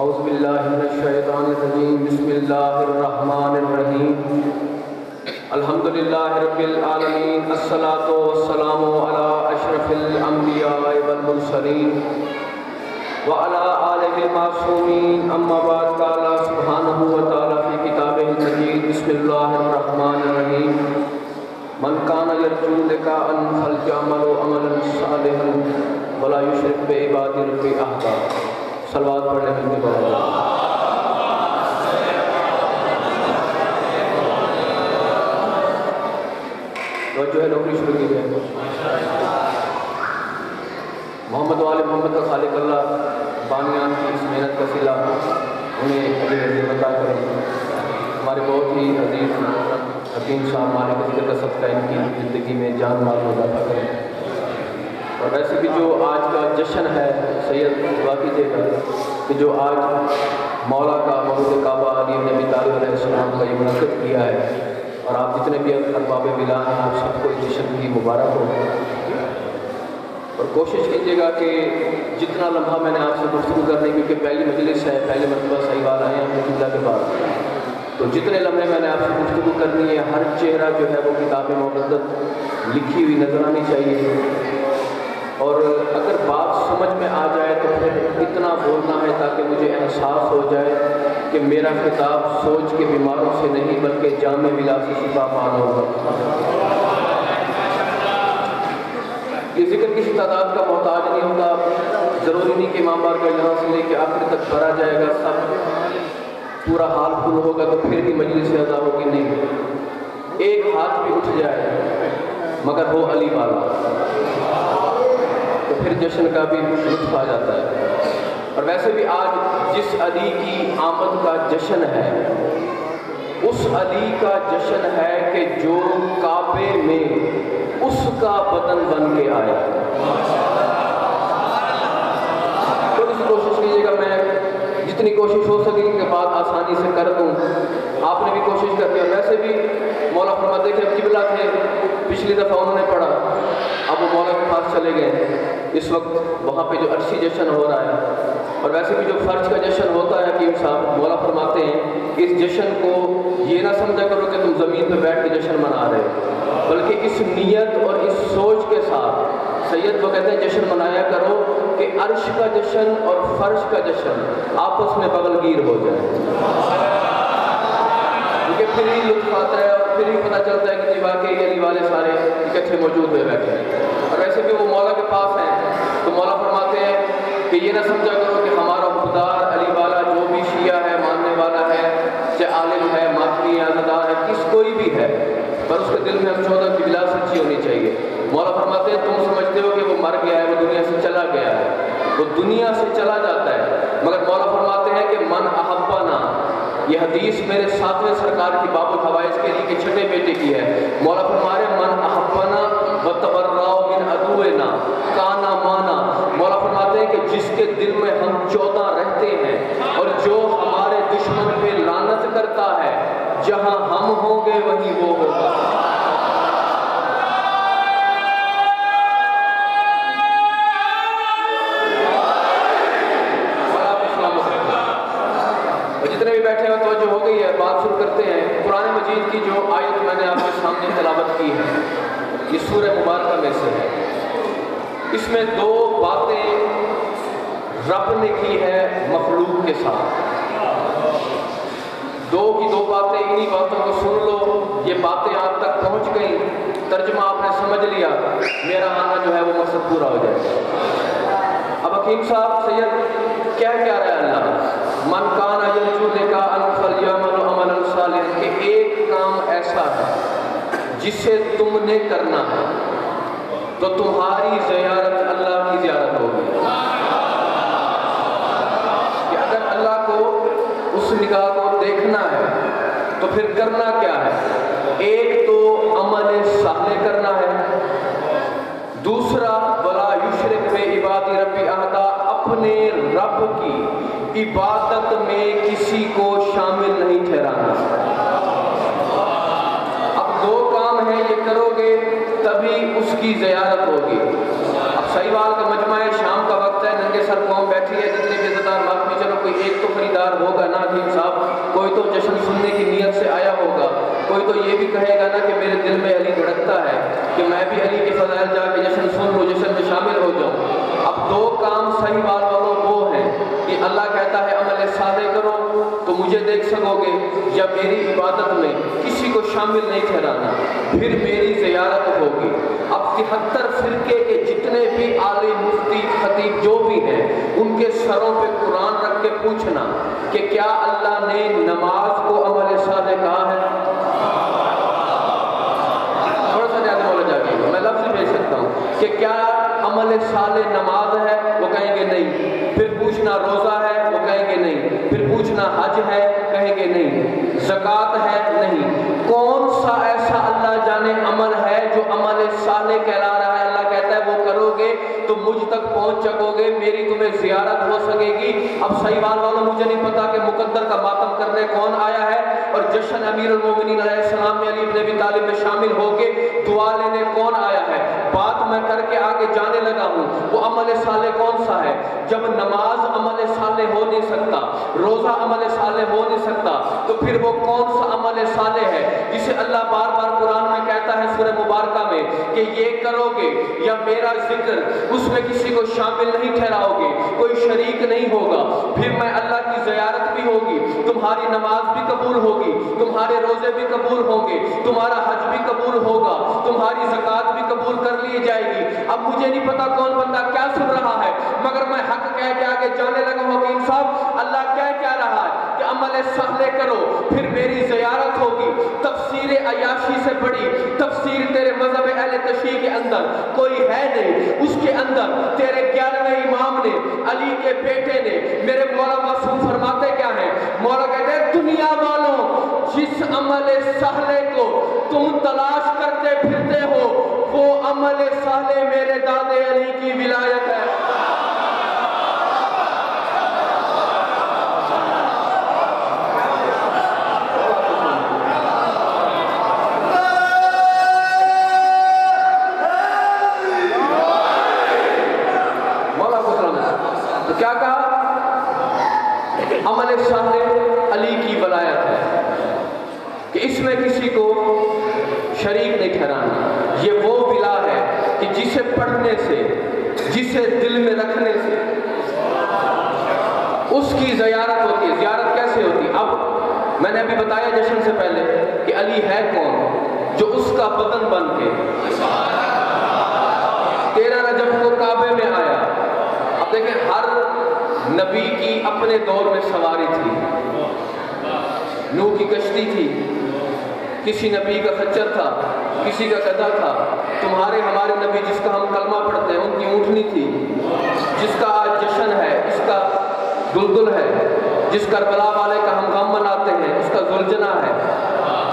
اعوذ باللہ من الشیطان الرجیم بسم اللہ الرحمن الرحیم الحمدللہ رب العالمین الصلاۃ والسلام علی اشرف الانبیاء والمرسلین وعلی آلہ المعصومین اما بعد قال سبحانہ وتعالی فی کتابہ المجید بسم اللہ الرحمن الرحیم من کان یرجو لقاء فلیعمل عملا صالحا ولا یشرک بعبادۃ ربہ احدا۔ صلوات پڑھنے میں بھی بہت جو ہے نوکری شروع کی جائے محمد والے محمد کا خالق اللہ بانیان کی اس محنت کا صلہ انہیں ابھی عزیز عطا کریں۔ ہمارے بہت ہی عزیز حکیم صاحب مالک ذکر کا صدقہ ان کی زندگی میں جان مال کو اضافہ کریں۔ اور ویسے بھی جو آج کا جشن ہے سید دعا کیجیے گا کہ جو آج مولا کا مولود کعبہ علی بن ابی طالب علیہ السلام کا یہ منعقد کیا ہے، اور آپ جتنے بھی ارباب ملان ہیں آپ سب کو اس جشن کی مبارک ہو۔ اور کوشش کیجیے گا کہ جتنا لمحہ میں نے آپ سے گفتگو کرنے، کیونکہ پہلی مجلس ہے، پہلے مرتبہ صحیح آئے ہیں اللہ کے بعد، تو جتنے لمحے میں نے آپ سے گفتگو کرنی ہے ہر چہرہ جو ہے وہ کتاب مقدس لکھی ہوئی نظر آنی چاہیے، اور اگر بات سمجھ میں آ جائے تو پھر اتنا بولنا ہے تاکہ مجھے احساس ہو جائے کہ میرا خطاب سوچ کے بیماروں سے نہیں بلکہ جامع ملا سے شفا پانا ہوگا۔ یہ ذکر کسی تعداد کا محتاج نہیں ہوتا، ضروری نہیں کہ امام بار کا یہاں سے لے کے آخر تک بھرا جائے گا، سب پورا حال پھول ہوگا تو پھر بھی مجلس سے ادا ہوگی نہیں۔ ایک ہاتھ بھی اٹھ جائے مگر وہ علی والا تو پھر جشن کا بھی لطف آ جاتا ہے۔ اور ویسے بھی آج جس علی کی آمد کا جشن ہے اس علی کا جشن ہے کہ جو کعبے میں اس کا بدن بن کے آیا۔ تو اس کوشش کیجیے گا، میں جتنی کوشش ہو سکے کہ بات آسانی سے کر دوں، آپ نے بھی کوشش کر دی۔ اور ویسے بھی مولا فرماتے کہ اب قبلہ تھے، پچھلی دفعہ انہوں نے پڑھا، اب وہ مولا کے پاس چلے گئے۔ اس وقت وہاں پہ جو عرشی جشن ہو رہا ہے، اور ویسے بھی جو فرض کا جشن ہوتا ہے حکیم صاحب مولا فرماتے ہیں اس جشن کو یہ نہ سمجھا کرو کہ تم زمین پہ بیٹھ کے جشن منا رہے ہو، بلکہ اس نیت اور اس سوچ کے ساتھ سید وہ کہتے ہیں جشن منایا کرو کہ عرش کا جشن اور فرش کا جشن آپس میں بغل گیر ہو جائے، کیونکہ پھر ہی لطف آتا ہے اور پھر ہی پتہ چلتا ہے کہ جی واقعی علی والے سارے اکٹھے موجود ہوئے بیٹھے ہیں۔ اور ویسے بھی وہ مولا کے پاس ہیں تو مولا فرماتے ہیں کہ یہ نہ سمجھا کرو کہ ہمارا خوددار علی والا جو بھی شیعہ ہے، ماننے والا ہے، چاہے عالم ہے، ماتمی عزادار ہے، کس کوئی بھی ہے، پر اس کے دل میں ہم 14 کی بلا سچی ہونی چاہیے۔ مولا فرماتے ہیں تم سمجھتے ہو کہ وہ مر گیا ہے، وہ دنیا سے چلا گیا ہے، وہ دنیا سے چلا جاتا ہے، مگر مولا فرماتے ہیں کہ من احبنا، یہ حدیث میرے ساتویں سرکار کی باب الحوائج کے لیے کے چھٹے بیٹے کی ہے۔ مولا فرما رہے من احبنا وتبرأ من عدونا کانا مانا، مولا فرماتے ہیں کہ جس کے دل میں ہم 14 رہتے ہیں اور جو ہمارے دشمن پہ لعنت کرتا ہے، جہاں ہم ہوں گے وہیں وہ ہوگا۔ جتنے بھی بیٹھے ہوئے توجہ ہو گئی ہے، بات شروع کرتے ہیں۔ قرآن مجید کی جو آیت میں نے آپ کے سامنے تلاوت کی ہے یہ سورہ مبارکہ میں سے ہے، اس میں 2 باتیں رب نے کی ہے مخلوق کے ساتھ۔ 2 کی 2 باتیں، انہی باتوں کو سن لو، یہ باتیں آپ تک پہنچ گئیں، ترجمہ آپ نے سمجھ لیا، میرا آنا جو ہے وہ مقصد پورا ہو جائے گا۔ اب حکیم صاحب سید کیا رہا ہے اللہ من کان یرجو لقاء فلیعمل عملا صالحا، کہ ایک کام ایسا ہے جسے تم نے کرنا ہے تو تمہاری زیارت اللہ کی زیارت ہوگی، کہ اگر اللہ کو اس نگاہ کو دیکھنا ہے تو پھر کرنا کیا ہے؟ ایک تو عمل صالح کرنا ہے، دوسرا ولا یشرک بعبادۃ ربہ احدا، اپنے رب کی عبادت میں کسی کو شامل نہیں ٹھہرانا۔ اب 2 کام ہیں، یہ کرو گے تبھی اس کی زیارت ہوگی۔ اب سہیوال کا مجمع ہے، شام کا وقت ہے، ننگے سر قوم بیٹھی ہے، جتنے بھی عزتدار ماتمی، چلو کوئی ایک تو خریدار ہوگا نا حکیم صاحب، کوئی تو جشن سننے کی نیت سے آیا ہوگا، کوئی تو یہ بھی کہے گا نا کہ میرے دل میں علی دھڑکتا ہے کہ میں بھی علی کے فضائل جا کے جشن سن لوں، جشن میں شامل ہو جاؤں۔ اب دو کام سہیوال والوں وہ ہیں کہ اللہ کہتا ہے عمل صالح کرو تو مجھے دیکھ سکو گے، یا میری عبادت میں کسی کو شامل نہیں ٹھہرانا، پھر میری زیارت ہوگی۔ اب 73 فرقے کے جتنے بھی عالم، مفتی، خطیب جو بھی ہیں، ان کے سروں پہ قرآن رکھ کے پوچھنا کہ کیا اللہ نے نماز کو عمل صالح کہا ہے؟ تھوڑا سا زیادہ بولا جائے گا، میں لفظ بھیج سکتا ہوں کہ کیا عمل صالح نماز ہے؟ وہ کہیں گے نہیں۔ پھر پوچھنا روزہ ہے؟ وہ کہیں گے نہیں۔ پھر پوچھنا حج ہے؟ کہیں گے نہیں۔ زکوٰۃ ہے؟ نہیں۔ کون سا ایسا اللہ جانے عمل ہے جو عمل صالح کہلا رہا ہے؟ اللہ کہتا ہے وہ کرو گے تو مجھ تک پہنچ سکو گے، میری تمہیں زیارت ہو سکے گی۔ اب سہیوال والوں مجھے نہیں پتا کہ مقدر کا ماتم کرنے کون آیا ہے اور جشن امیر المومنین علیہ السلام میں علی بن ابی طالب میں شامل ہو کے دعا لینے کون آیا ہے۔ بات میں کر کے آگے جانے لگا ہوں، وہ عمل صالح کون سا ہے؟ جب نماز عمل صالح ہو نہیں سکتا، روزہ عمل صالح ہو نہیں سکتا، تو پھر وہ کون سا عمل صالح ہے جسے اللہ بار بار قرآن میں کہتا ہے سورہ مبارکہ میں کہ یہ کرو گے یا میرا ذکر، اس میں کسی کو شامل نہیں ٹھہراؤ گے، کوئی شریک نہیں ہوگا، پھر میں اللہ کی زیارت بھی ہوگی، تمہاری نماز بھی قبول ہوگی، تمہارے روزے بھی قبول ہوں گے، تمہارا حج بھی قبول ہوگا، تمہاری زکوٰۃ بھی قبول کر لی جائے گی۔ اب مجھے نہیں پتا کون بندہ کیا سن رہا ہے، مگر میں حق کہہ کے آگے جانے لگا ہوں کہ انصاف اللہ کیا رہا ہے کہ عمل صالح کرو پھر میری زیارت ہوگی۔ تفسیر عیاشی سے بڑی تفسیر تیرے مذہب اہل تشیع کے اندر کوئی ہے نہیں۔ اس کے اندر تیرے 11ویں امام نے، علی کے بیٹے نے، میرے مولا معصوم فرماتے کیا ہیں؟ مولا کہتے ہیں دنیا والوں جس عمل صالح کو تم تلاش کرتے پھرتے ہو وہ عمل صالح میرے دادے علی کی ولایت ہے۔ کیا کہا؟ عمل صالح علی کی ولایت ہے کہ اس میں کسی کو شریک نہیں ٹھہرانا۔ یہ وہ ولا ہے کہ جسے پڑھنے سے، جسے دل میں رکھنے سے اس کی زیارت ہوتی ہے۔ زیارت کیسے ہوتی؟ اب میں نے ابھی بتایا جشن سے پہلے کہ علی ہے کون؟ جو اس کا بدن بن کے 13 رجب کو کعبے میں آیا۔ اب دیکھیں ہر نبی کی اپنے دور میں سواری تھی۔ نوح کی کشتی تھی، کسی نبی کا خچر تھا، کسی کا گدھا تھا۔ تمہارے ہمارے نبی جس کا ہم کلمہ پڑھتے ہیں ان کی اونٹنی تھی، جس کا آج جشن ہے اس کا دلدل ہے، جس کربلا والے کا ہم غم مناتے ہیں اس کا زلجنا ہے۔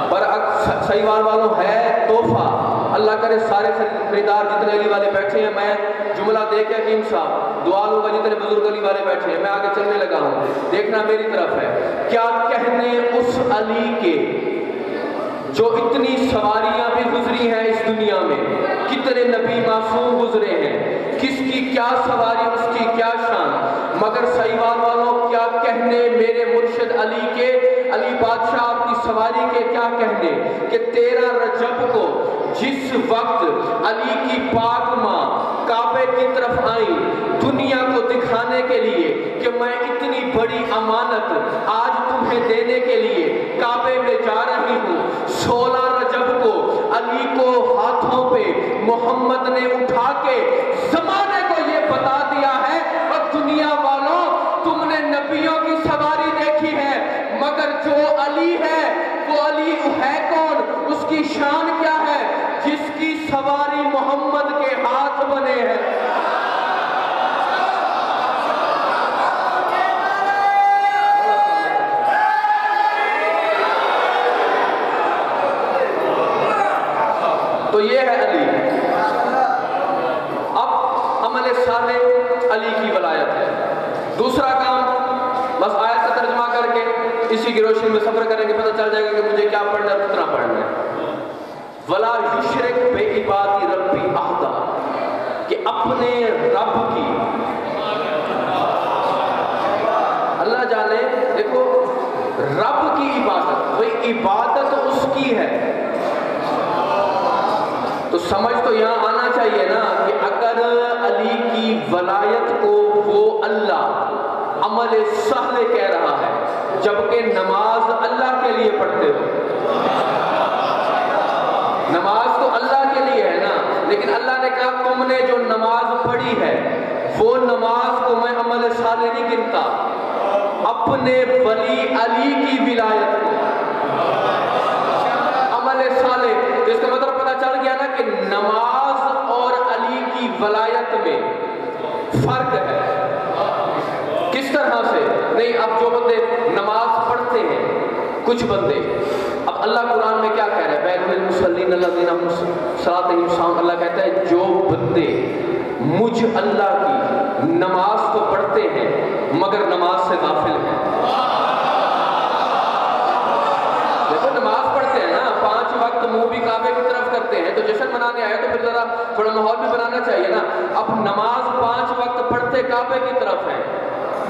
برعکس سہیوال والوں ہے تحفہ۔ اللہ کرے سارے خریدار جتنے علی والے بیٹھے ہیں، میں جملہ دے کے حکیم صاحب دعا لوں گا، جتنے بزرگ علی والے بیٹھے ہیں، میں آگے چلنے لگا ہوں، دیکھنا میری طرف ہے۔ کیا کہنے اس علی کے جو اتنی سواریاں بھی گزری ہیں اس دنیا میں، کتنے نبی معصوم گزرے ہیں، کس کی کیا سواری، اس کی کیا شان، مگر سہیوال والوں کیا کہنے میرے مرشد علی کے، علی بادشاہ آپ کی سواری کے کیا کہنے کہ 13 رجب کو جس وقت علی کی پاک ماں کعبے کی طرف آئیں دنیا کو دکھانے کے لیے کہ میں اتنی بڑی امانت آج تمہیں دینے کے لیے کعبے میں جا رہی ہوں، 16 رجب کو علی کو ہاتھوں پہ محمد نے اٹھا کے زمانے کو یہ بتا دیا ہے اور دنیا والوں تم نے نبیوں کی سواری دیکھی ہے مگر جو علی ہے وہ علی ہے کون، اس کی شان کیا ہے، جس کی سواری محمد کے ہاتھ بنے ہیں۔ تو یہ ہے علی۔ اب عمل صالح علی کی ولایت ہے۔ دوسرا کام بس آیت کا ترجمہ کر کے اسی کی روشنی میں سفر کریں گے، پتہ چل جائے گا کہ مجھے کیا پڑھنا ہے، کتنا پڑھنا ہے۔ ولا یشرک بعبادی ربی احدا، کہ اپنے رب کی، اللہ جانے، دیکھو رب کی عبادت، وہی عبادت اس کی ہے، تو سمجھ تو یہاں آنا چاہیے نا کہ اگر علی کی ولایت کو وہ اللہ عمل سہل کہہ رہا ہے جبکہ نماز اللہ کے لیے پڑھتے ہو، نماز تو اللہ کے لیے ہے نا، لیکن اللہ نے کہا تم نے جو نماز پڑھی ہے وہ نماز کو میں عمل صالح نہیں گنتا، اپنے ولی علی کی ولایت کو عمل صالح، جس کا مطلب پتہ چل گیا نا کہ نماز اور علی کی ولایت میں فرق ہے۔ کس طرح سے؟ نہیں، اب جو بندے نماز پڑھتے ہیں، کچھ بندے، اب اللہ قرآن میں کیا کہہ رہا ہے؟ وَيْلٌ لِّلْمُصَلِّينَ الَّذِينَ هُمْ عَنْ صَلَاتِهِمْ سَاهُونَ، اللہ کہتا ہے جو بندے مجھ اللہ کی نماز تو پڑھتے ہیں مگر نماز سے غافل ہیں۔ دیکھو نماز پڑھتے ہیں نا، 5 وقت منہ بھی کعبے کی طرف کرتے ہیں، تو جشن منانے آئے تو پھر ذرا تھوڑا ماحول بھی بنانا چاہیے نا۔ اب نماز 5 وقت پڑھتے کعبے کی طرف ہیں،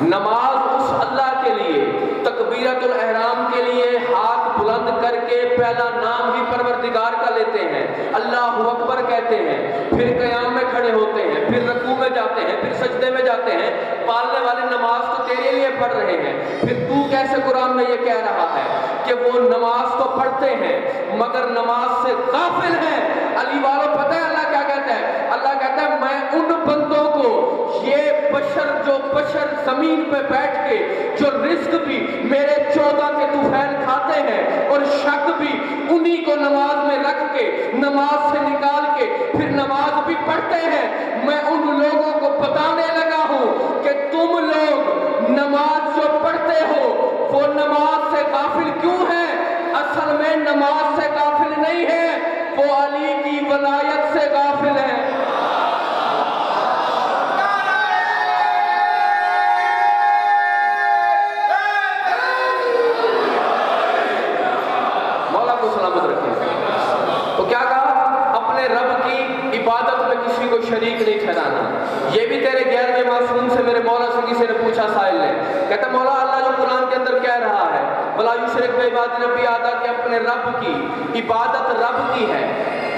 نماز اس اللہ کے لیے تکبیرۃ الاحرام کے لیے ہاتھ بلند کر کے پہلا نام ہی پروردگار کا لیتے ہیں، اللہ اکبر کہتے ہیں، پھر قیام میں کھڑے ہوتے ہیں، پھر رکوع میں جاتے ہیں، پھر سجدے میں جاتے ہیں، پالنے والے نماز تو تیرے لیے پڑھ رہے ہیں، پھر تو کیسے قرآن میں یہ کہہ رہا ہے کہ وہ نماز تو پڑھتے ہیں مگر نماز سے غافل ہیں؟ علی والوں پتہ ہے اللہ کیا کہتا ہے؟ اللہ کہتا ہے میں ان بندوں کو، یہ بشر جو بشر زمین پہ بیٹھ کے جو رزق بھی میرے 14 کے طوفان کھاتے ہیں اور شک بھی انہی کو نماز میں رکھ کے نماز سے نکال کے پھر نماز بھی پڑھتے ہیں، میں ان لوگوں کو بتانے لگا ہوں کہ تم لوگ نماز جو پڑھتے ہو وہ نماز سے غافل کیوں ہے؟ اصل میں نماز سے غافل نہیں ہے، وہ علی کی ولایت سے غافل ہے۔ تو کیا کہا؟ اپنے رب کی عبادت میں کسی کو شریک نہیں ٹھہرانا۔ یہ بھی تیرے غیر میں معصوم سے میرے مولا سے کسی نے پوچھا، سائل نے، کہتا مولا اللہ جو قرآن کے اندر کہہ رہا ہے وَلَا يُشْرِكْ بِعِبَادَتِ رَبِّهِ أَحَدًا، کہ اپنے رب کی عبادت رب کی ہے،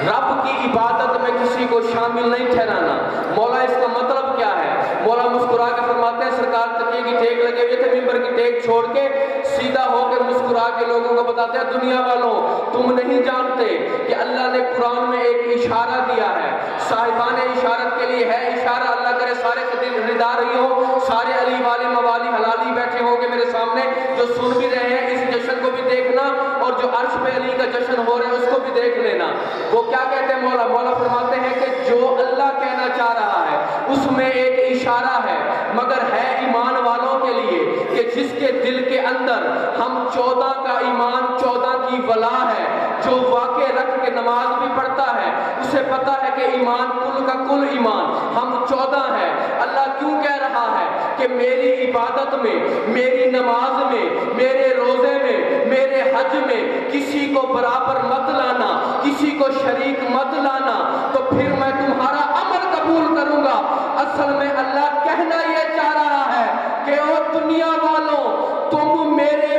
رب کی عبادت میں کسی کو شامل نہیں ٹھہرانا، مولا اس کا مطلب کیا ہے؟ مولا مسکرا کے فرماتے ہیں، سرکار تکیے کی ٹیک لگے ہوئے تھے، ممبر کی ٹیک چھوڑ کے سیدھا ہو کر مسکرا کے لوگوں کو بتاتے ہیں دنیا والوں تم نہیں جانتے کہ اللہ نے قرآن میں ایک اشارہ دیا ہے، صاحبان اشارت کے لیے ہے اشارہ، اللہ کرے سارے خریدار رہی ہو، سارے علی والے موالی حلالی بیٹھے ہوں گے میرے سامنے جو سن بھی رہے ہیں، اس جشن کو بھی دیکھنا اور جو عرش پہ علی کا جشن ہو رہا ہے اس کو بھی دیکھ لینا۔ وہ کیا کہتے ہیں مولا؟ مولا فرماتے ہیں کہ جو اللہ کہنا چاہ رہا ہے اس میں ایک اشارہ ہے، مگر ہے ایمان والوں کے لیے کہ جس کے دل کے اندر ہم 14 کا ایمان، 14 کی ولا ہے، جو واقع رکھ کے نماز بھی پڑھتا ہے، اسے پتا ہے کہ ایمان کل کا کل ایمان ہم 14 ہیں۔ اللہ کیوں کہہ رہا ہے کہ میری عبادت میں، میری نماز میں، میرے روزے میں، میرے حج میں کسی کو برابر مت لانا، کسی کو شریک مت لانا، تو پھر میں تمہارا عمل قبول کروں گا۔ اصل میں اللہ کہنا یہ چاہ رہا ہے کہ او دنیا والوں تم میرے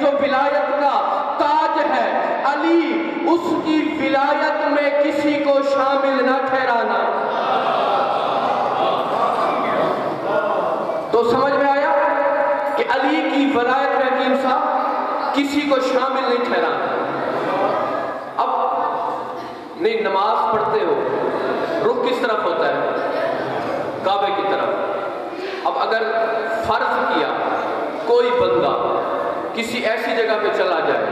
جو ولایت کا تاج ہے علی، اس کی ولایت میں کسی کو شامل نہ ٹھہرانا۔ تو سمجھ میں آیا کہ علی کی ولایت میں حکیم صاحب کسی کو شامل نہیں ٹھہرانا۔ اب نہیں، نماز پڑھتے ہو، رخ کس طرف ہوتا ہے؟ کعبے کی طرف۔ اب اگر فرض کیا کوئی بندہ کسی ایسی جگہ پہ چلا جائے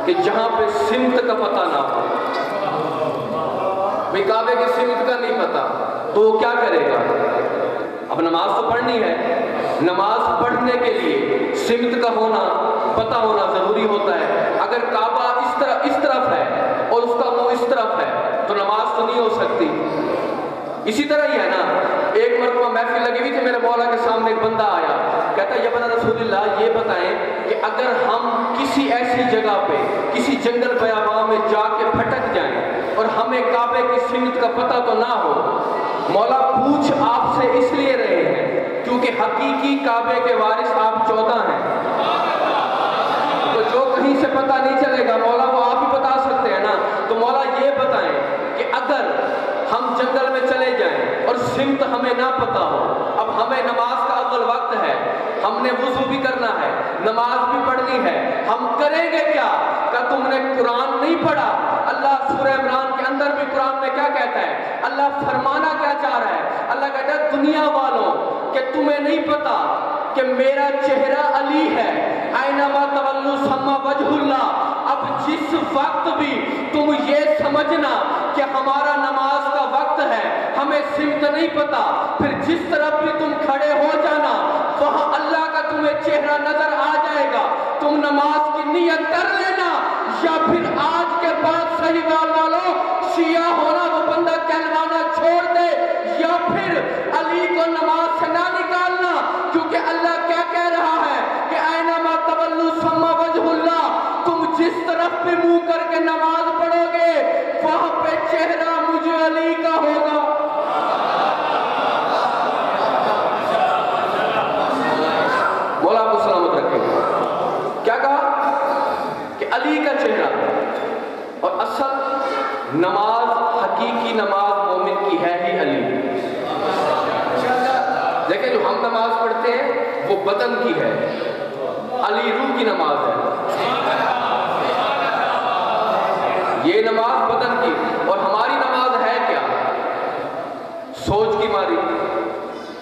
کہ جہاں پہ سمت کا پتہ نہ ہو، بھئی کعبے کی سمت کا نہیں پتہ، تو وہ کیا کرے گا؟ اب نماز تو پڑھنی ہے، نماز پڑھنے کے لیے سمت کا ہونا، پتہ ہونا ضروری ہوتا ہے۔ اگر کعبہ اس طرف ہے اور اس کا منہ اس طرف ہے تو نماز تو نہیں ہو سکتی۔ اسی طرح ہی ہے نا، ایک مرتبہ محفل لگی ہوئی تھی، میرے مولا کے سامنے ایک بندہ آیا، کہتا ہے یا بنا رسول اللہ یہ بتائیں کہ اگر ہم کسی ایسی جگہ پہ کسی جنگل بیاباں میں جا کے بھٹک جائیں اور ہمیں کعبے کی سمت کا پتہ تو نہ ہو، مولا پوچھ آپ سے اس لیے رہے ہیں کیونکہ حقیقی کعبے کے وارث آپ 14 ہیں، تو جو کہیں سے پتہ نہیں چلے گا مولا وہ آپ ہی بتا سکتے ہیں نا، تو مولا یہ بتائیں کہ اگر ہم جنگل میں چلے جائیں اور سمت ہمیں نہ پتہ ہو، اب ہمیں نماز کا اول وقت ہے، ہم نے وضو بھی کرنا ہے، نماز بھی پڑھنی ہے، ہم کریں گے کیا؟ کہ تم نے قرآن نہیں پڑھا؟ اللہ سورہ عمران کے اندر بھی قرآن میں کیا کہتا ہے؟ اللہ فرمانا کیا چاہ رہا ہے؟ اللہ کہتا ہے دنیا والوں کہ تمہیں نہیں پتا کہ میرا چہرہ علی ہے، اینما تولوا ثم وجہ اللہ۔ اب جس وقت بھی تم یہ سمجھنا کہ ہمارا نماز کا وقت ہے، ہمیں سمت نہیں پتا، پھر جس طرف بھی تم کھڑے ہو جانا وہاں اللہ کا تمہیں چہرہ نظر آ جائے گا، تم نماز کی نیت کر لینا، یا پھر آج کے بعد صحیح والوں شیعہ ہونا وہ بندہ کہلوانا چھوڑ دے، یا پھر علی کو نماز سے نہ نکالنا، کیونکہ اللہ کیا کہہ رہا ہے کہ اینما تولوا ثم وجہ اللہ، تم جس طرف بھی منہ کر کے نماز پڑھو گے وہاں پہ چہرہ مجھے علی کا ہوگا۔ مولا آپ کو سلامت رکھے، کیا کہا کہ علی کا چہرہ، اور اصل نماز حقیقی نماز مومن کی ہے ہی علی۔ دیکھیں جو ہم نماز پڑھتے ہیں وہ بدن کی ہے، علی روح کی نماز ہے، یہ نماز بدن کی، اور ہماری نماز ہے کیا؟ سوچ کی ماری۔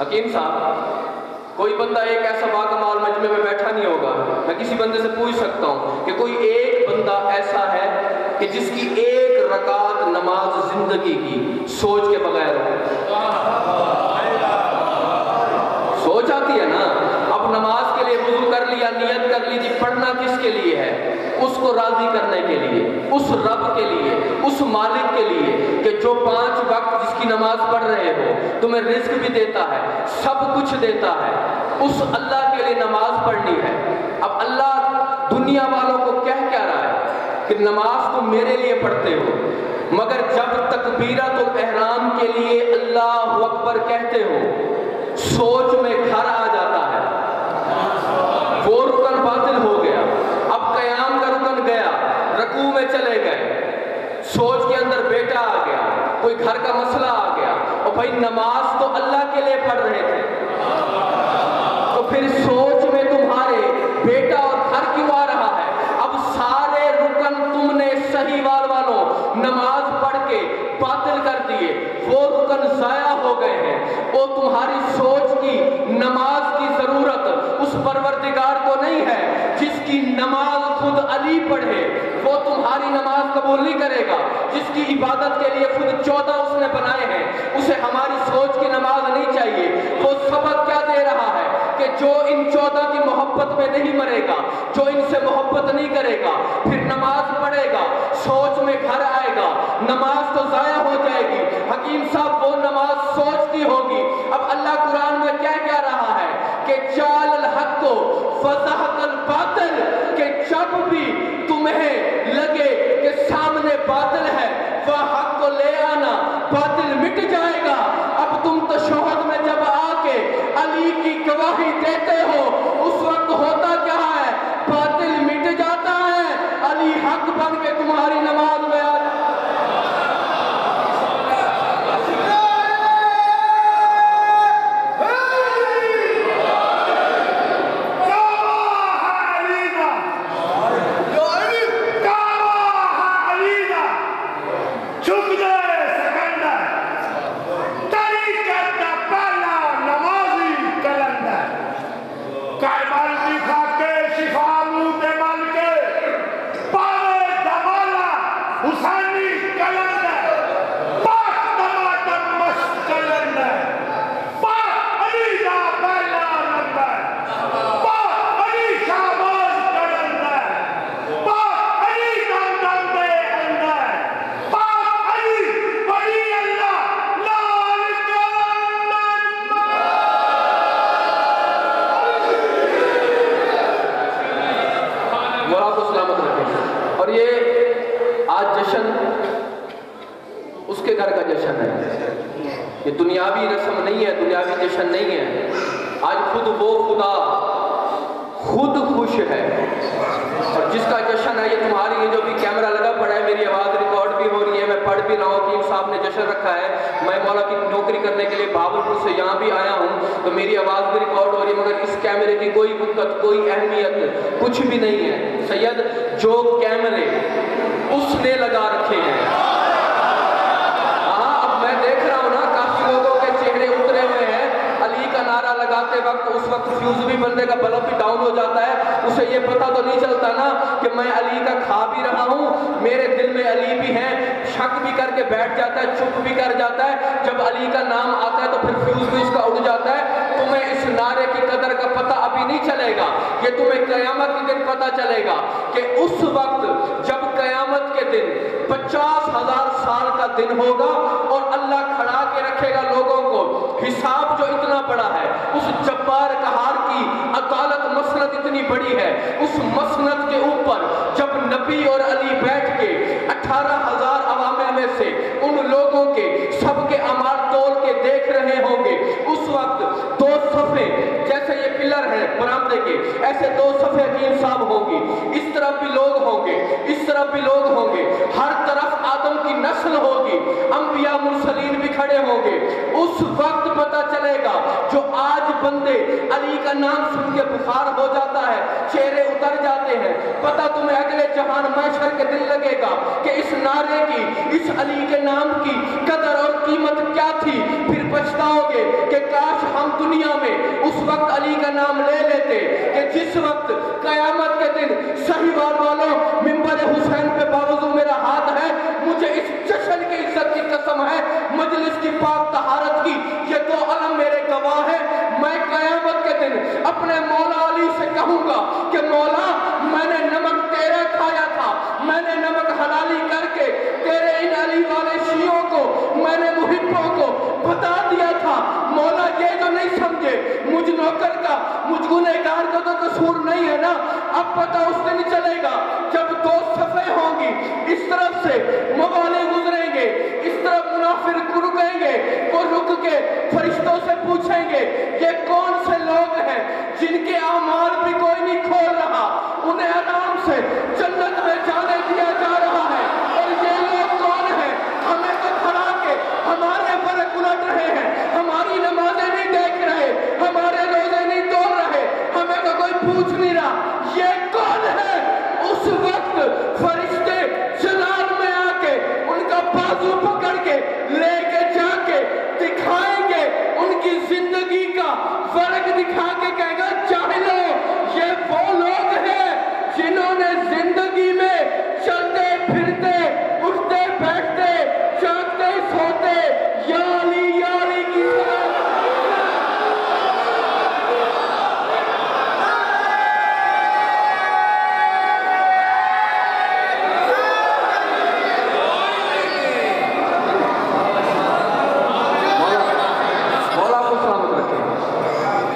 حکیم صاحب کوئی بندہ ایک ایسا باکمال مجمع میں بیٹھا نہیں ہوگا، میں کسی بندے سے پوچھ سکتا ہوں کہ کوئی ایک بندہ ایسا ہے کہ جس کی ایک رکعت نماز زندگی کی سوچ کے بغیر ہو؟ سوچ آتی ہے نا، اب نماز کے لیے وضو کر لیا، نیت کر لی، پڑھنا کس کے لیے ہے؟ اس کو راضی کرنے کے لیے، اس رب کے لیے، اس مالک کے لیے کہ جو 5 وقت جس کی نماز پڑھ رہے ہو، تمہیں رزق بھی دیتا ہے، سب کچھ دیتا ہے، اس اللہ کے لیے نماز پڑھنی ہے۔ اب اللہ دنیا والوں کو کہہ کیا رہا ہے کہ نماز تم میرے لیے پڑھتے ہو، مگر جب تکبیرۃ الاحرام کے لیے اللہ اکبر کہتے ہو سوچ میں گھر آ جاتا ہے، وہ رکن باطل ہو گیا، اب قیام کا رکن گیا، رکوع میں چلے گئے، سوچ کے اندر بیٹا آ گیا، کوئی گھر کا مسئلہ آ گیا، اور بھائی نماز تو اللہ کے لیے پڑھ رہے تھے، تو پھر سوچ میں تمہارے بیٹا اور گھر کیوں آ رہا ہے؟ اب سارے رکن تم نے صحیح والوں نماز پڑھ کے باطل کر دیے، وہ رکن ضائع ہو گئے ہیں، وہ تمہاری سوچ کی نماز کی ضرورت اس پروردگار کو نہیں ہے جس کی نماز خود علی پڑھے، وہ تمہاری نماز قبول نہیں کرے گا، جس کی عبادت کے لیے خود 14 اس نے بنائے ہیں، اسے ہماری سوچ کی نماز نہیں چاہیے۔ وہ سبق کیا دے رہا ہے کہ جو ان 14 کی محبت میں نہیں مرے گا، جو ان سے محبت نہیں کرے گا، پھر نماز پڑھے گا، سوچ میں گھر آئے گا، نماز تو ضائع ہو جائے گی۔ حکیم صاحب وہ نماز سوچ کی ہوگی۔ اب اللہ قرآن میں کیا کہہ رہا ہے کہ جعل الحق وزہق الباطل، کہ جب بھی تمہیں لگے کہ سامنے باطل ہے وہ حق کو لے آنا، باطل مٹ جائے گا۔ اب تم تشہد میں جب آ کے علی کی گواہی دیتے ہو اس وقت ہوتا کیا ہے؟ باطل مٹ جاتا ہے، علی حق بن کے تمہاری نماز میں آ جاتا ہے۔ اس کے گھر کا جشن ہے. یہ دنیاوی رسم نہیں ہے, دنیاوی جشن نہیں ہے. آج خود وہ خدا خود خوش ہے, اور جس کا جشن ہے یہ تمہاری, یہ جو بھی کیمرہ لگا پڑا ہے, میری آواز ریکارڈ بھی ہو رہی ہے, میں پڑھ بھی رہا ہوں. حکیم صاحب نے جشن رکھا ہے, میں مولا کی نوکری کرنے کے لیے بہاولپور سے یہاں بھی آیا ہوں, تو میری آواز بھی ریکارڈ ہو رہی ہے, مگر اس کیمرے کی کوئی وقت, کوئی اہمیت کچھ بھی نہیں ہے. سید, جو کیمرے اس نے لگا رکھے ہیں, ہاں اب میں دیکھ رہا ہوں نا کافی لوگوں کے چہرے اترے ہوئے ہیں. علی کا نعرہ لگاتے وقت اس وقت فیوز بھی بندے کا بلب بھی ڈاؤن ہو جاتا ہے, اسے یہ پتہ تو نہیں چلتا نا کہ میں علی کا کھا بھی رہا ہوں, میرے دل میں علی بھی ہے, شک بھی کر کے بیٹھ جاتا ہے, چپ بھی کر جاتا ہے. جب علی کا نام آتا ہے تو پھر فیوز بھی اس کا اڑ جاتا ہے. تمہیں اس نعرے کی قدر کا پتہ ابھی نہیں چلے گا, یہ تمہیں قیامت کے دن پتہ چلے گا کہ اس وقت جب قیامت کے دن 50,000 سال کا دن ہوگا اور اللہ کھڑا کے رکھے گا لوگوں کو, حساب جو اتنا بڑا ہے, اس جبار قہار کی عدالت مسند اتنی بڑی ہے, اس مسند کے اوپر جب نبی اور علی بیٹھ کے 18,000 عوام میں سے ان لوگوں کے سب کے اعمال تول کے دیکھ رہے ہوں گے, اس وقت 2 صفحے جیسے یہ پلر ہیں برآمدے کے, ایسے 2 صفحے حکیم صاحب ہوں گی, اس طرف بھی لوگ ہوں گے, اس طرف بھی لوگ ہوں گے, ہر طرف آدم کی نسل ہوگی, انبیاء مرسلین بھی کھڑے ہوں گے. اس وقت پتہ چلے گا جو آج بندے علی کا نام سن کے بخار ہو جاتا ہے, چہرے اتر جاتے ہیں, پتہ تمہیں اگلے جہان محشر کے دن لگے گا کہ اس نعرے کی, اس علی کے نام کی قدر اور قیمت کیا تھی. پھر پچھتاؤ گے کہ کاش ہم دنیا میں اس وقت علی کا نام لے لیتے کہ جس وقت قیامت کے دن صحیح والوں منبر حسین پہ باوضو میرا ہاتھ ہے, مجھے اس جشن کی عزت کی قسم ہے, مجلس کی پاک طہارت کی, یہ 2 علم میرے گواہ ہیں. میں قیامت کے دن اپنے مولا علی سے کہوں گا کہ مولا میں نے نمک تیرا کھایا تھا, میں نے نمک حلالی کر کے تیرے ان علی والے شیعوں کو, میں نے محبوں کو بتا دیا تھا. مولا یہ جو نہیں سمجھے مجھ نوکر کا, مجھ گنہگار کا تو قصور نہیں ہے نا. اب پتہ اس دن چلے گا جب 2 صفحے ہوں گی, اس طرف سے موالے گزریں گے, اس طرف منافق رکیں گے, وہ رک کے فرشتوں سے پوچھیں گے یہ کون سے لوگ ہیں جن کے اعمال بھی کوئی نہیں کھول رہا, انہیں آرام سے جنت میں جانے دیا جا رہا ہے, اور یہ لوگ کون ہیں, ہمیں تو کھڑا کے ہمارے فرق الٹ رہے ہیں, ہماری نمازیں نہیں دیکھ رہے, ہمارے روزے نہیں توڑ رہے, ہمیں تو کوئی پوچھ نہیں رہا, یہ کون ہے. اس وقت فرشتے جلال میں آ کے ان کا بازو پکڑ کے لے کے جا کے دکھائیں گے, ان کی زندگی کا فرق دکھا کے کہے گا جاہلو, یہ وہ لوگ ہیں جنہوں نے زندگی میں چلتے پھرتے, اٹھتے بیٹھتے, جاگتے سوتے یا علی کی طرح.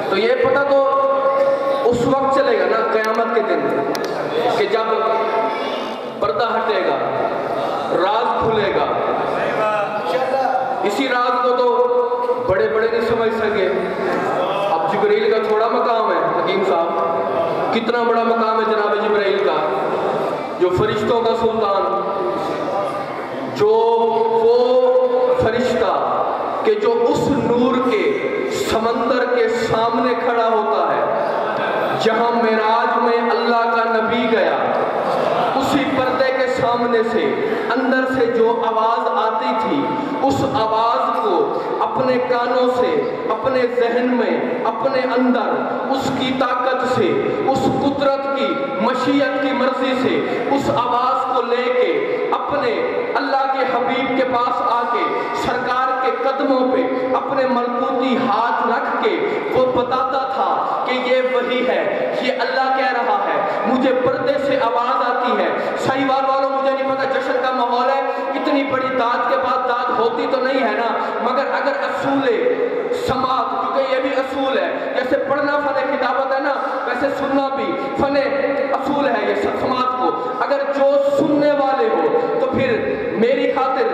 تو یہ پتہ تو اس وقت چلے گا نا قیامت کے دن کہ جب پردہ ہٹے گا, راز کھلے گا. اسی راز کو تو بڑے بڑے نہیں سمجھ سکے. اب جبرائیل کا تھوڑا مقام ہے حکیم صاحب, کتنا بڑا مقام ہے جناب جبرائیل کا, جو فرشتوں کا سلطان, جو وہ فرشتہ کہ جو اس نور کے سمندر کے سامنے کھڑا ہوتا ہے جہاں معراج میں اللہ کا نبی گیا, اسی پردے کے سامنے سے اندر سے جو آواز آتی تھی, اس آواز کو اپنے کانوں سے, اپنے ذہن میں, اپنے اندر, اس کی طاقت سے, اس قدرت کی مشیت کی مرضی سے اس آواز کو لے کے اپنے اللہ کے حبیب کے پاس آ کے سرکار کے قدموں پہ اپنے ملکوتی ہاتھ رکھ کے وہ بتاتا تھا کہ یہ وہی ہے, یہ اللہ کہہ رہا ہے. مجھے پردے سے آواز آتی ہے. صحیح والوں مجھے نہیں پتا, جشن کا ماحول ہے, اتنی بڑی داد کے بعد داد ہوتی تو نہیں ہے نا, مگر اگر اصول سماعت, کیونکہ یہ بھی اصول ہے, جیسے پڑھنا فن کتابت ہے نا, ویسے سننا بھی فن اصول ہے یہ سماعت کو. اگر جو سننے والے ہو تو پھر میری خاطر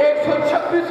126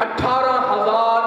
18,000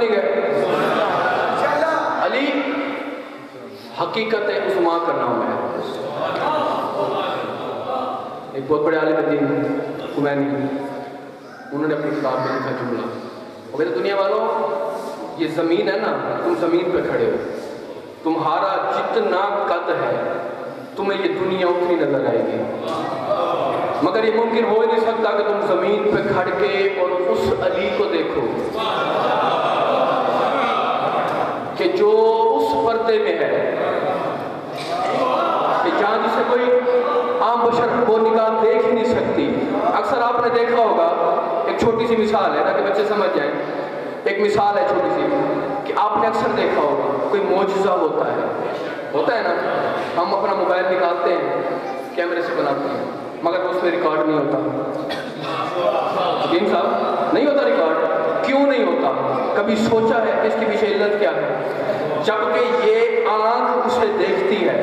نہیں گئے؟ علی حقیقت عظمیٰ کا نام ہے. ایک بہت بڑے عالم دین خمینی، انہوں نے اپنی کتاب میں لکھا جملہ، اور میرے دنیا والوں، یہ زمین ہے نا، تم زمین پہ کھڑے ہو، تمہارا جتنا قد ہے تمہیں یہ دنیا اتنی نظر آئے گی، مگر یہ ممکن ہو ہی نہیں سکتا کہ تم زمین پہ کھڑ کے اور اس علی کو دیکھو کہ جو اس پردے میں ہے، کہ جہاں جسے کوئی عام بشر وہ نگاہ دیکھ ہی نہیں سکتی. اکثر آپ نے دیکھا ہوگا، ایک چھوٹی سی مثال ہے تاکہ بچے سمجھ جائیں، ایک مثال ہے چھوٹی سی، کہ آپ نے اکثر دیکھا ہوگا کوئی معجزہ ہوتا ہے نا، ہم اپنا موبائل نکالتے ہیں، کیمرے سے بناتے ہیں، مگر اس میں ریکارڈ نہیں ہوتا. حکیم صاحب نہیں ہوتا ریکارڈ، کیوں نہیں ہوتا؟ کبھی سوچا ہے اس کے پیچھے علت کیا ہے؟ جبکہ یہ آنکھ اسے دیکھتی ہے.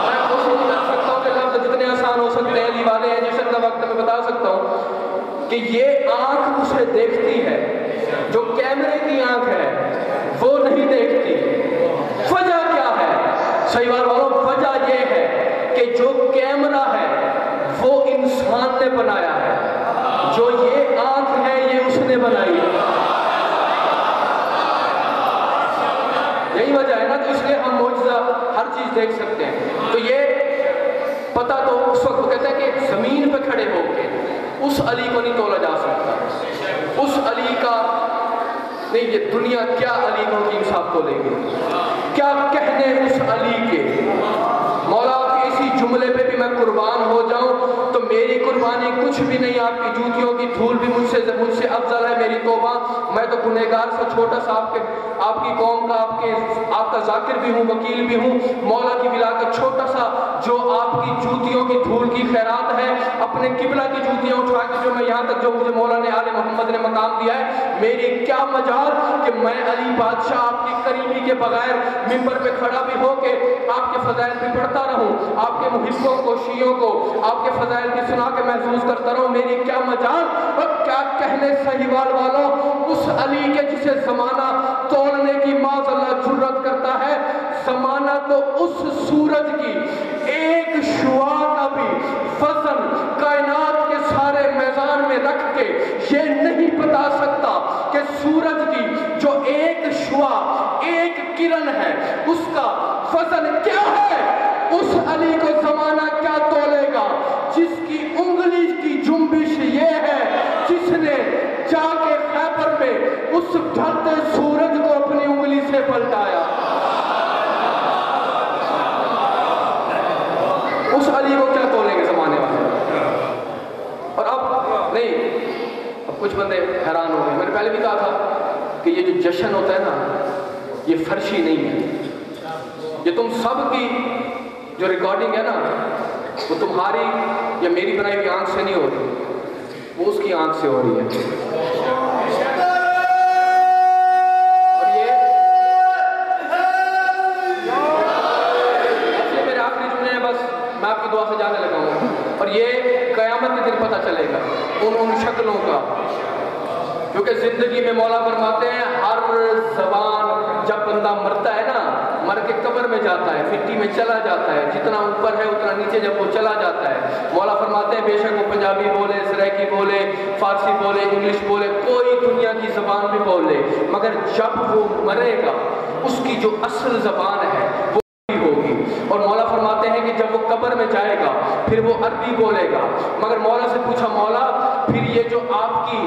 میں کوشش نہیں کر سکتا ہوں کہ لفظ جتنے آسان ہو سکتے ہیں، علی والے ہیں جس کا وقت میں بتا سکتا ہوں کہ یہ آنکھ اسے دیکھتی ہے، جو کیمرے کی آنکھ ہے وہ نہیں دیکھتی. وجہ کیا ہے؟ صحیح بات والوں، وجہ یہ ہے کہ جو کیمرہ ہے وہ انسان نے بنایا ہے، جو یہ آنکھ ہے یہ اس نے بنائی ہے. یہی وجہ ہے نا، تو اس لیے ہم معجزہ ہر چیز دیکھ سکتے ہیں. تو یہ پتہ تو اس وقت کہتے ہیں کہ زمین پہ کھڑے ہو کے اس علی کو نہیں تولا جا سکتا. اس علی کا نہیں، یہ دنیا کیا علی کو حکیم صاحب کو لے گی، کیا کہنے اس علی کے. مولا کے اسی جملے پہ بھی میں قربان ہو جاؤں تو میری قربانی کچھ بھی نہیں، آپ کی جوتیوں کی دھول بھی مجھ سے افضل ہے. میری توبہ، میں تو گنہگار سا چھوٹا سا آپ کی قوم کا آپ کا ذاکر بھی ہوں، وکیل بھی ہوں. مولا کی بلا کا چھوٹا سا جو آپ کی جوتیوں کی دھول کی خیرات ہے، اپنے قبلہ کی جوتیاں اٹھا کے جو میں یہاں تک جو مجھے مولا نے آل محمد نے مقام دیا ہے، میری کیا مجال کہ میں علی بادشاہ آپ کی قریبی کے بغیر منبر پہ کھڑا بھی ہو کے آپ کے فضائل بھی پڑھتا رہوں، آپ کے محبوں کو، شیعوں کو آپ کے فضائل بھی سنا کے محسوس کرتا رہوں. میری کیا مجال. اور کیا کہنے صحیحوال والوں اس علی کے جسے زمانہ توڑنے کی معاذ اللہ جرت کرتا ہے. زمانہ تو اس سورج کی ایک شعاع کا بھی وزن کائنات کے سارے میدان میں رکھ کے یہ نہیں بتا سکتا کہ سورج کی جو ایک شعاع، ایک کرن ہے، اس کا وزن کیا ہے. اس علی کو زمانہ کیا تولے گا جس کی انگلی کی جنبش یہ ہے، جس نے جا کے خیبر میں اس ڈھلتے سورج کو اپنی انگلی سے پلٹایا. اس علی کو کیا تولیں گے زمانے والے. اور اب نہیں، اب کچھ بندے حیران ہو گئے. میں نے پہلے بھی کہا تھا کہ یہ جو جشن ہوتا ہے نا، یہ فرشی نہیں ہے. یہ تم سب کی جو ریکارڈنگ ہے نا، وہ تمہاری یا میری بنائی ہوئی آنکھ سے نہیں ہو رہی، وہ اس کی آنکھ سے ہو رہی ہے. اور یہ میرے آخری جملے ہیں، بس میں آپ کی دعا سے جانے لگا ہوں. اور یہ قیامت کے دن پتہ چلے گا ان شکلوں کا، کیونکہ زندگی میں مولا فرماتے ہیں ہر زبان جب بندہ مرتا ہے نا، مر کے قبر میں جاتا ہے، مٹی میں چلا جاتا ہے، جتنا اوپر ہے اتنا نیچے جب وہ چلا جاتا ہے. مولا فرماتے ہیں بے شک وہ پنجابی بولے، سرائکی بولے، فارسی بولے، انگلش بولے، کوئی دنیا کی زبان بھی بول لے، مگر جب وہ مرے گا اس کی جو اصل زبان ہے وہ ہوگی. اور مولا فرماتے ہیں کہ جب وہ قبر میں جائے گا پھر وہ عربی بولے گا. مگر مولا سے پوچھا، مولا پھر یہ جو آپ کی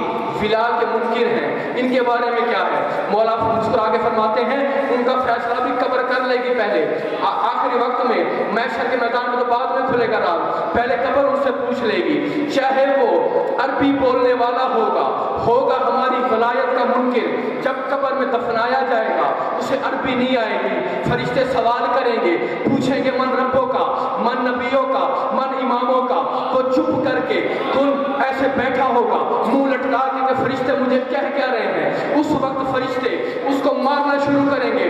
ولا کے منکر ہیں ان کے بارے میں کیا ہے؟ مولا اس کو آگے فرماتے ہیں ان کا فیصلہ بھی قبر کر لے گی. پہلے آخری وقت میں محشر کے میدان میں تو بعد میں کھلے گا راز، پہلے قبر ان سے پوچھ لے گی. چاہے وہ عربی بولنے والا ہوگا ہماری ولایت کا منکر، جب قبر میں دفنایا جائے گا اسے عربی نہیں آئے گی. فرشتے سوال کریں گے، پوچھیں گے من ربوں کا، من نبیوں کا، من اماموں کا. وہ چپ کر کے کن ایسے بیٹھا ہوگا منہ لٹکا کے کہ فرشتے مجھے کہہ رہے ہیں. اس وقت فرشتے اس کو مارنا شروع کریں گے.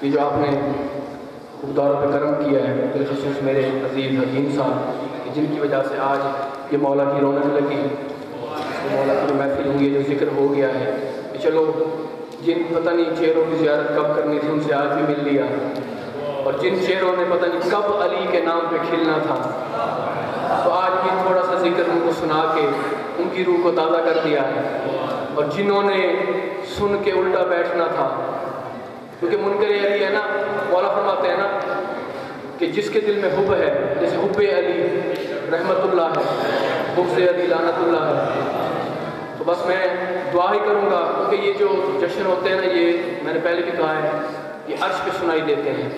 کہ جو آپ نے دور پہ کرم کیا ہے، بالخصوص میرے عزیز حکیم صاحب، کہ جن کی وجہ سے آج یہ مولا کی رونق لگی، مولا کی جو محفل ہوئی ہے، جو ذکر ہو گیا ہے کہ چلو جن پتہ نہیں چہروں کی زیارت کب کرنی تھی ان سے آج بھی مل لیا، اور جن چہروں نے پتہ نہیں کب علی کے نام پہ کھلنا تھا، تو آج بھی تھوڑا سا ذکر ان کو سنا کے ان کی روح کو تازہ کر دیا ہے، اور جنہوں نے سن کے الٹا بیٹھنا تھا، کیونکہ منکر علی ہے نا، مولا فرماتے ہیں نا کہ جس کے دل میں حب ہے، جیسے حب علی رحمت اللہ ہے، بغض علی لعنت اللہ ہے، تو بس میں دعا ہی کروں گا، کیونکہ یہ جو جشن ہوتے ہیں نا، یہ میں نے پہلے بھی کہا ہے، یہ عرش پہ سنائی دیتے ہیں،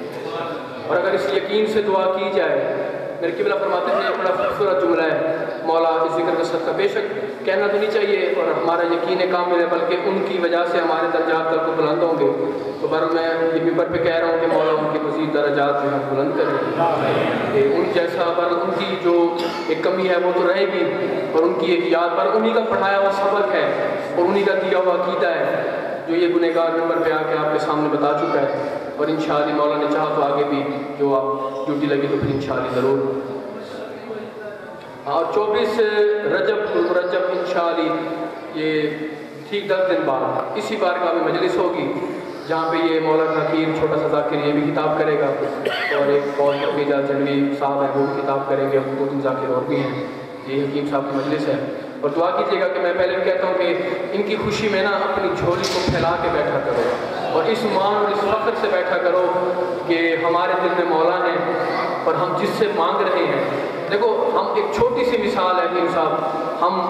اور اگر اس یقین سے دعا کی جائے، میرے قبلہ فرماتے ہیں یہ بڑا خوبصورت جملہ ہے، مولا اس ذکر کا صدقہ بے شک کہنا تو نہیں چاہیے اور ہمارا یقین کامل ہے، بلکہ ان کی وجہ سے ہمارے درجات کل کو بلند ہوں گے، تو بر میں یہ ممبر پہ کہہ رہا ہوں کہ مولا ان کے مزید درجات جو ہے بلند کریں، کہ ان جیسا پر ان کی جو ایک کمی ہے وہ تو رہے گی، اور ان کی ایک یاد پر انہی کا پڑھایا ہوا سبق ہے اور انہی کا دیا ہوا عقیدہ ہے جو یہ گنہگار ممبر پہ آ کے آپ کے سامنے بتا چکا ہے، اور انشاءاللہ مولا نے چاہا تو آگے بھی جو آپ ڈیوٹی لگی تو پھر انشاءاللہ ضرور، اور 24 رجب المرجب انشاءاللہ یہ ٹھیک 10 دن بعد اسی بار کا بھی مجلس ہوگی، جہاں پہ یہ مولا حکیم چھوٹا سا ذاکر یہ بھی کتاب کرے گا، اور ایک اور حفیظہ جنوی صاحب ہیں وہ کتاب کریں گے، 2-3 ذاکر اور بھی ہیں، یہ حکیم صاحب کی مجلس ہے، اور دعا کیجیے گا کہ میں پہلے بھی کہتا ہوں کہ ان کی خوشی میں نا اپنی جھولی کو پھیلا کے بیٹھا کرو، اور اس مان اور اس فخر سے بیٹھا کرو کہ ہمارے دل میں مولا ہیں اور ہم جس سے مانگ رہے ہیں، دیکھو ہم ایک چھوٹی سی مثال ہے حکیم صاحب، ہم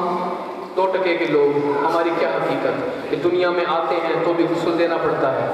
2 ٹکے کے لوگ، ہماری کیا حقیقت کہ دنیا میں آتے ہیں تو بھی غسل دینا پڑتا ہے،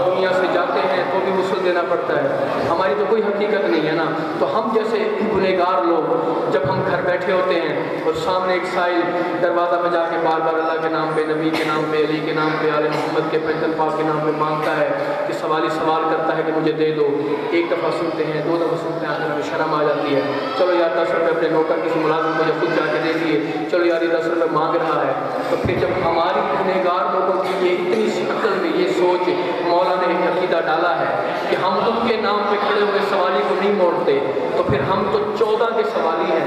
دنیا سے جاتے ہیں تو بھی غسل دینا پڑتا ہے، ہماری تو کوئی حقیقت نہیں ہے نا، تو ہم جیسے گنہگار لوگ جب ہم گھر بیٹھے ہوتے ہیں اور سامنے ایک سائل دروازہ پہ جا کے بار بار اللہ کے نام پہ، نبی کے نام پہ، علی کے نام پہ، آل محمد کے پیغمبر پاک کے نام پہ مانگتا ہے کہ سوالی سوال کرتا ہے کہ مجھے دے دو، ایک دفعہ سنتے ہیں، 2 دفعہ سنتے ہیں، آخر میں شرم آ جاتی ہے، چلو یار 10 روپے اپنے نوکر کسی ملازم کو جب خود جا کے دے دیے، چلو یار یہ 10 روپے مانگ رہا ہے، تو پھر جب ہماری گنہگار لوگوں کی یہ اتنی سی عقل میں یہ سوچ مولا نے ایک عقیدہ ڈالا ہے کہ ہم ان کے نام پہ کھڑے ہوئے سوالی کو نہیں موڑتے، تو پھر ہم تو 14 کے سوالی ہیں،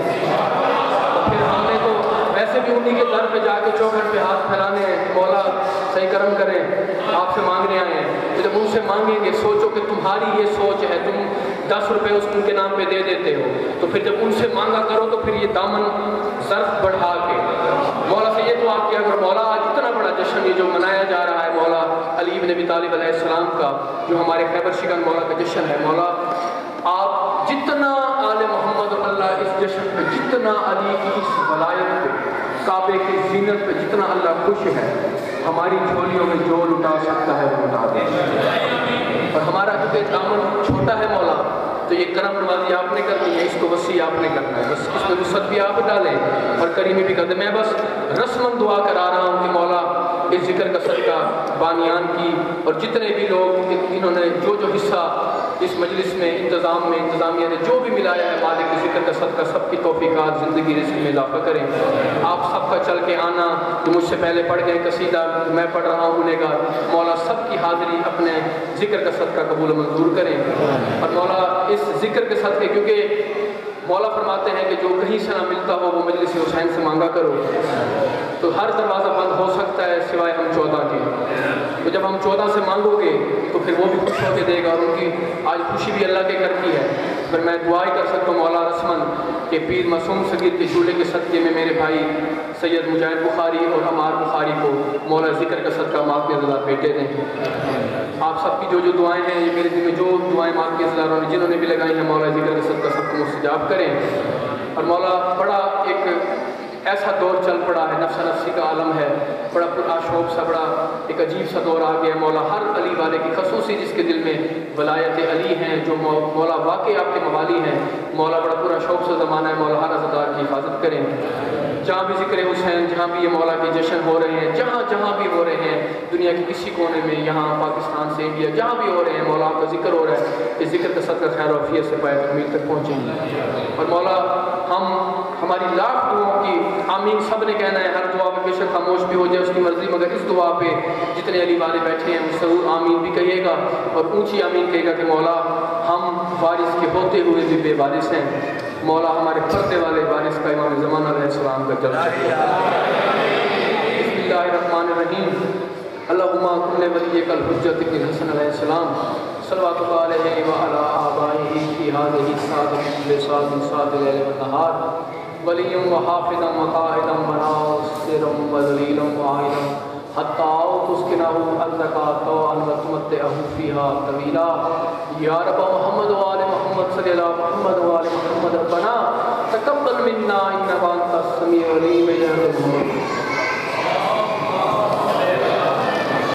تو پھر ہم نے تو ویسے بھی انہی کے در پہ جا کے چوکھٹ پہ ہاتھ پھیلانے ہیں، مولا صحیح کرم کریں، آپ سے مانگنے آئے ہیں، تو جب ان سے مانگیں گے سوچو کہ تمہاری یہ سوچ ہے، تم 10 روپے اس ان کے نام پہ دے دیتے ہو، تو پھر جب ان سے مانگا کرو تو پھر یہ دامن ظرف بڑھا کے مولا سے یہ دعا کیا کرو، مولا آج اتنا بڑا جشن یہ جو منایا جا رہا ہے مولا علی بن ابی طالب علیہ السلام کا، جو ہمارے خیبر شکن مولا کا جشن ہے، مولا آپ جتنا آل محمد اور اللہ اس جشن پہ، جتنا علی کی اس ولایت پہ، کعبے کی زینت پہ جتنا اللہ خوش ہے، ہماری جھولیوں میں جو لٹا سکتا ہے وہ لٹا دے، اور ہمارا کیونکہ دامن چھوٹا ہے مولا، تو یہ کرم نوازی آپ نے کرنی ہے، اس کو وسیع آپ نے کرنا ہے، بس اس میں وسعت بھی آپ ڈالیں اور کریمی بھی کر دیں، میں بس رسماً دعا کرا رہا ہوں کہ مولا اس ذکر کا صدقہ بانیان کی اور جتنے بھی لوگ انہوں نے جو حصہ اس مجلس میں انتظام میں انتظامیہ نے جو بھی ملایا ہے مالک کے ذکر کا صدقہ، سب کی توفیقات زندگی رزق میں اضافہ کریں، آپ سب کا چل کے آنا جو مجھ سے پہلے پڑھ گئے قصیدہ میں پڑھ رہا ہوں گنہگار، مولا سب کی حاضری اپنے ذکر کا صدقہ قبول و منظور کریں، اور مولا اس ذکر کے صدقے، کیونکہ مولا فرماتے ہیں کہ جو کہیں سے نہ ملتا ہو وہ مجلس حسین سے مانگا کرو، تو ہر دروازہ بند ہو سکتا ہے سوائے ہم 14 کے، تو جب ہم 14 سے مانگو گے تو پھر وہ بھی خوش ہو کے دے گا، اور ان کی آج خوشی بھی اللہ کے گھر کی ہے، پھر میں دعا ہی کر سکتا ہوں مولا رسمن کہ پیر معصوم صغیر کے جھولے کے صدقے میں میرے بھائی سید مجاہد بخاری اور عمار بخاری کو مولا ذکر کا صدقہ معاف کے ذرا بیٹے دیں، آپ سب کی جو دعائیں ہیں یہ میرے دل میں جو دعائیں معاف کے ذرا جنہوں نے بھی لگائی ہیں مولا ذکر کا صدقہ سب کو مستجاب کریں، اور مولا بڑا ایک ایسا دور چل پڑا ہے، نفس نفسی کا عالم ہے، بڑا پرآشوب سا بڑا ایک عجیب سا دور آ گیا ہے، مولا ہر علی والے کی خصوصی جس کے دل میں ولایت علی ہیں، جو مولا واقعی آپ کے موالی ہیں، مولا بڑا پرآشوب سا زمانہ ہے، مولا ہر عزادار کی حفاظت کریں، جہاں بھی ذکر حسین، جہاں بھی یہ مولا کے جشن ہو رہے ہیں، جہاں بھی ہو رہے ہیں دنیا کے کسی کونے میں، یہاں پاکستان سے انڈیا جہاں بھی ہو رہے ہیں، مولا آپ کا ذکر ہو رہا ہے، اس ذکر کا صدقہ خیر و عافیت سے پائے امید تک پہنچیں گے، اور مولا ہم ہماری لاکھ دعاؤں کی آمین سب نے کہنا ہے، ہر دعا پہ بے شک خاموش بھی ہو جائے اس کی مرضی، مگر اس دعا پہ جتنے علی والے بیٹھے ہیں وہ ضرور آمین بھی کہیے گا اور اونچی آمین کہے گا کہ مولا ہم وارث کے ہوتے ہوئے بھی بے وارث ہیں، مولا ہمارے پردے والے وارث کا امام زمان علیہ السلام کا جلد بسم اللہ الرحمن الرحیم اللہم کل ولیک الحجت ابن حسن علیہ السلام صلوات اللہ علیہ وعلا آبائہ فی هذه الساعة كل ساعة ساعة الليل والنهار ولی وحافظا وقائدا وناصرا وذلیلا وعائدا حتی تسکنہ ارضک طوعا وتمتعہ فیہا طویلا یا رب محمد وآل محمد صلی اللہ محمد وآل محمد ربنا تقبل منا انک انت السمیع العلیم